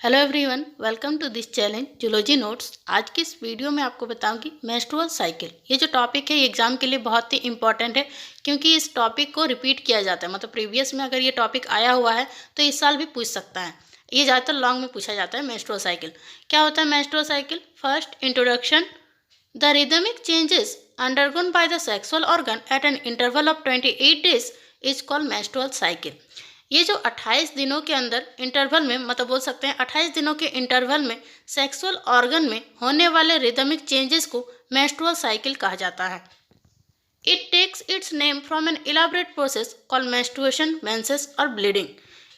Hello everyone, welcome to this challenge zoology notes. आज की इस वीडियो में आपको बताऊंगी मेंस्ट्रुअल साइकिल। ये जो टॉपिक है ये एग्जाम के लिए बहुत ही इंपॉर्टेंट है, क्योंकि इस टॉपिक को रिपीट किया जाता है। मतलब प्रीवियस में अगर ये टॉपिक आया हुआ है तो इस साल भी पूछ सकता है। ये ज़्यादातर लॉन्ग में पूछा जाता है। मेंस्ट्रुअल साइकिल क्या होता है? Menstrual cycle, first introduction. The rhythmic changes undergone by the sexual organ at an interval of 28 days is called menstrual cycle. ये जो 28 दिनों के अंदर इंटरवल में, मतलब बोल सकते हैं 28 दिनों के इंटरवल में सेक्सुअल ऑर्गन में होने वाले रिदमिक चेंजेस को मेंस्ट्रुअल साइकिल कहा जाता है। It takes its name from an elaborate process called menstruation, menses और ब्लीडिंग।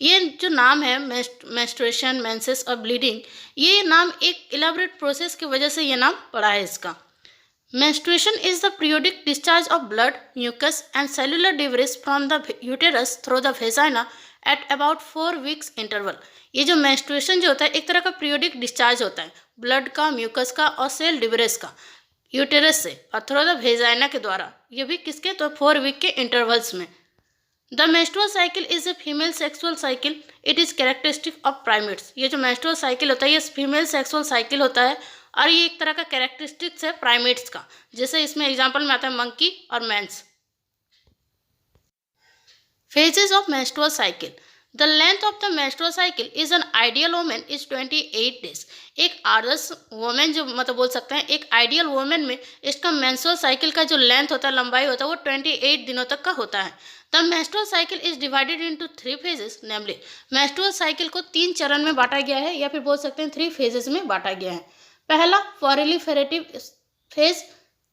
ये जो नाम है मेंस्ट्रुएशन, मेंसेस और ब्लीडिंग, ये नाम एक इलाबरेट प्रोसेस की वजह से ये नाम पड़ा है इसका। Menstruation is the periodic discharge of blood, mucus and cellular debris from the uterus through the vagina at about 4 weeks interval। ये जो menstruation जो होता है एक तरह का periodic discharge होता है ब्लड का, म्यूकस का और सेल डिब्रेस का यूटेरस से और थ्रू द वेजाइना के द्वारा। ये भी किसके? तो 4 वीक के इंटरवल्स में। The menstrual cycle is a female sexual cycle. It is characteristic of primates. ये जो मेंस्ट्रुअल साइकिल होता है ये फीमेल सेक्सुअल साइकिल होता है और ये एक तरह का कैरेक्टरिस्टिक्स है प्राइमेट्स का। जैसे इसमें एग्जांपल में आता है मंकी और मैंस। Phases of menstrual cycle. The length of the menstrual cycle is an ideal women is 28 days. एक आदर्श वोमेन जो, मतलब बोल सकते हैं एक आइडियल वोमेन में इसका मेंस्ट्रुअल साइकिल का जो लेंथ होता है, लंबाई होता है, वो 28 दिनों तक का होता है। The menstrual cycle is divided into 3 phases. Namely menstrual cycle को 3 चरण में बांटा गया है, या फिर बोल सकते हैं 3 फेजेस में बांटा गया है। पहला प्रोलिफेरेटिव फेज,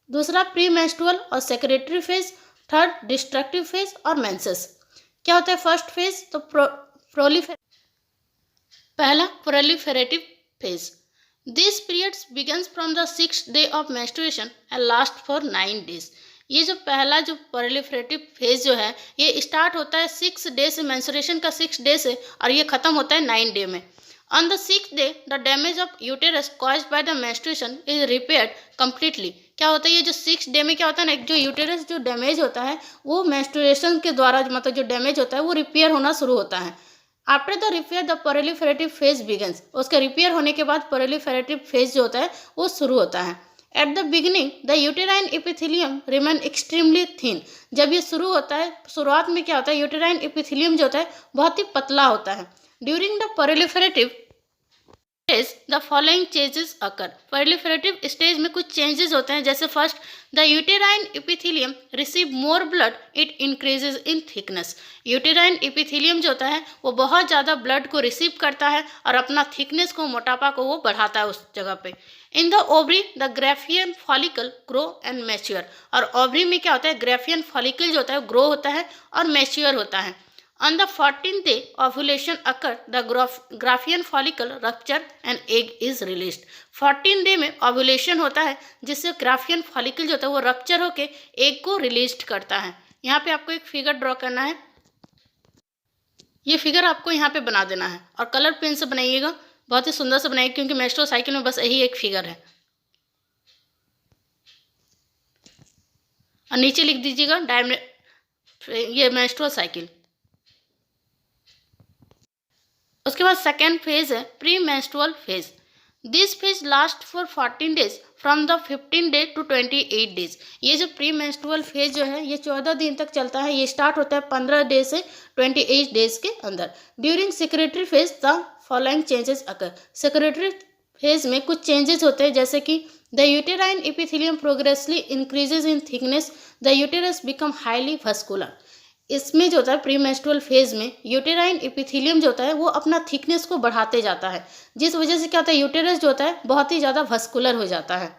दूसरा प्री मेंस्ट्रुअल और secretary phase, third destructive phase और मेंसेस। क्या होता है फर्स्ट फेज? तो पहला proliferative phase. This periods begins from the 6th day of menstruation and last for 9 days. ये जो पहला जो प्रोलिफेरेटिव फेज जो है ये स्टार्ट होता है 6 डे से, मेंस्ट्रुएशन का 6 डे से, और ये खत्म होता है 9 डे में। On the 6th day, the damage of uterus caused by the menstruation is repaired completely। क्या होता है ये जो 6 डे में क्या होता है ना, जो यूटेरस जो डैमेज होता है वो मेंस्ट्रुएशन के द्वारा, मतलब जो डैमेज होता है वो रिपेयर होना शुरू होता है। After the repair the proliferative phase begins. उसके रिपेयर होने के बाद प्रोलिफेरेटिव फेज जो होता है वो शुरू होता है। At the beginning the uterine epithelium remain extremely thin. जब ये शुरू होता है, शुरुआत में क्या होता है, यूटेराइन एपिथेलियम जो होता है बहुत ही पतला होता है। During the proliferative the following changes occur. Proliferative stage में कुछ चेंजेस होते हैं, जैसे first the uterine epithelium receive more blood, it increases in thickness. Uterine epithelium जो होता है वो बहुत ज़्यादा ब्लड को रिसीव करता है और अपना थिकनेस को, मोटापा को वो बढ़ाता है उस जगह पे। In the ovary the Graafian follicle grow and mature. और ओवरी में क्या होता है, ग्राफियन फॉलिकल जो होता है ग्रो होता है और मैच्योर होता है। On the 14th day, ovulation occur. The Graafian follicle rupture and egg is released। 14 day में ओव्यूलेशन होता है जिससे ग्राफियन फॉलिकल जो होता है वो रप्चर होके एग को रिलीज करता है। यहाँ पे आपको एक फिगर ड्रॉ करना है। ये फिगर आपको यहाँ पे बना देना है और कलर पेन से बनाइएगा, बहुत ही सुंदर से बनाइएगा, क्योंकि मेंस्ट्रुअल साइकिल में बस यही एक फिगर है। और नीचे लिख दीजिएगा ये मेंस्ट्रुअल साइकिल। उसके बाद सेकेंड फेज है pre menstrual phase. This phase last for 14 days from the 15 day to 28 days. ये जो प्री मेंस्ट्रुअल फेज जो है ये 14 दिन तक चलता है। ये स्टार्ट होता है 15 डे से 28 डेज के अंदर। During secretory phase the following changes occur. Secretory phase में कुछ चेंजेस होते हैं, जैसे कि the uterine epithelium progressively increases in thickness, the uterus become highly vascular. इसमें जो होता है प्री मेंस्ट्रुअल फेज में यूटेराइन एपिथेलियम जो होता है वो अपना थिकनेस को बढ़ाते जाता है, जिस वजह से क्या होता है यूटेरस जो होता है बहुत ही ज़्यादा वस्कुलर हो जाता है।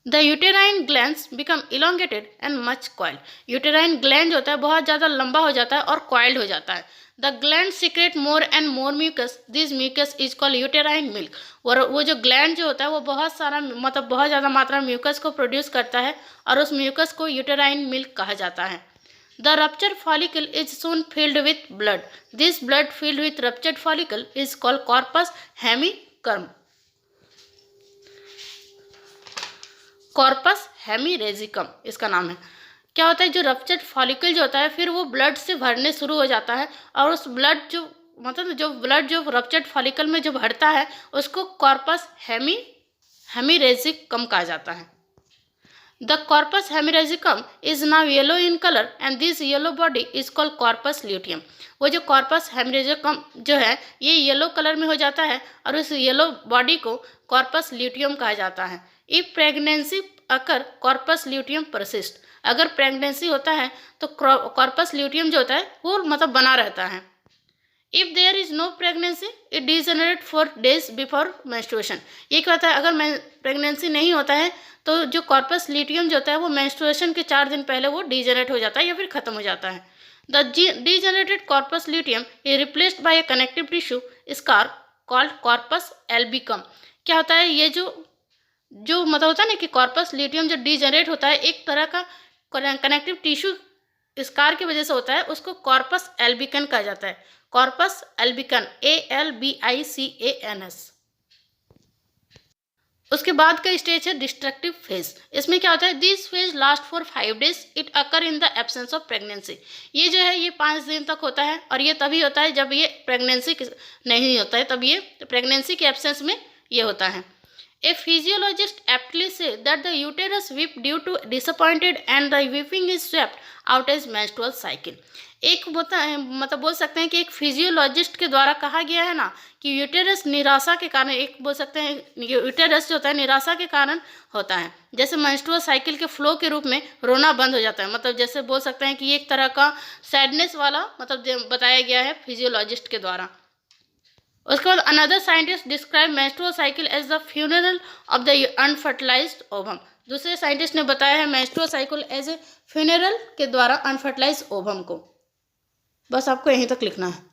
The uterine glands become elongated and much coiled. Uterine gland जो होता है बहुत ज़्यादा लंबा हो जाता है और कॉइल्ड हो जाता है। The gland secrete more and more mucus, this mucus is called uterine milk. और वो जो ग्लैंड जो होता है वो बहुत सारा, मतलब बहुत ज़्यादा मात्रा में म्यूकस को प्रोड्यूस करता है और उस म्यूकस को यूटेराइन मिल्क कहा जाता है। The rupture follicle is soon filled with blood. This blood filled with ruptured follicle is called corpus हेमिकर्म। कॉर्पस हेमीरेजिकम इसका नाम है। क्या होता है, जो रप्चर्ड फॉलिकल जो होता है फिर वो ब्लड से भरने शुरू हो जाता है और उस ब्लड जो मतलब जो ब्लड जो रप्चर्ड फॉलिकल में जो भरता है उसको कॉर्पस हेमिरेजिकम कहा जाता है। The corpus haemorrhagicum is now yellow in colour and this yellow body is called corpus luteum. वो जो कॉर्पस हेमिरेजिकम जो है ये येलो कलर में हो जाता है और उस येलो बॉडी को कॉर्पस ल्यूटियम कहा जाता है। If pregnancy occur corpus luteum persist, अगर प्रेगनेंसी होता है तो कॉर्पस ल्यूटियम जो होता है वो मतलब बना रहता है। If there is no pregnancy it degenerate for days before menstruation. ये क्या होता है, अगर प्रेगनेंसी नहीं होता है तो जो कॉर्पस ल्यूटियम जो होता है वो मेंस्ट्रुएशन के 4 दिन पहले वो डिजेनरेट हो जाता है या फिर खत्म हो जाता है। The degenerated corpus luteum is replaced by a connective tissue scar called corpus albicans. क्या होता है, ये जो मतलब होता है ना कि कॉर्पस ल्यूटियम जो डिजेनरेट होता है एक तरह का कनेक्टिव टिश्यू स्कार की वजह से होता है, उसको कॉर्पस एल्बिकन कहा जाता है। Corpus albicans ALBICANS। उसके बाद का स्टेज है डिस्ट्रक्टिव फेज। इसमें क्या होता है, this phase last for 5 days, it occur in the absence of pregnancy. ये जो है ये 5 दिन तक होता है और ये तभी होता है जब ये प्रेगनेंसी नहीं होता है, तब ये प्रेगनेंसी के एब्सेंस में ये होता है। A physiologist aptly says that the uterus weep due to disappointed and the weeping is swept out as menstrual cycle। एक होता है मतलब बोल सकते हैं कि एक फिजियोलॉजिस्ट के द्वारा कहा गया है ना कि यूटेरस निराशा के कारण, एक बोल सकते हैं यूटेरस जो होता है निराशा के कारण होता है। जैसे मेंस्ट्रुअल साइकिल के फ्लो के रूप में रोना बंद हो जाता है, मतलब जैसे बोल सकते हैं कि एक तरह का सैडनेस वाला मतलब बताया गया है फिजियोलॉजिस्ट के द्वारा। उसके बाद another scientist describe menstrual cycle as the funeral of the unfertilized ovum. दूसरे साइंटिस्ट ने बताया है menstrual cycle as a funeral के द्वारा अनफर्टिलाइज्ड ओवम को। बस आपको यहीं तक लिखना है।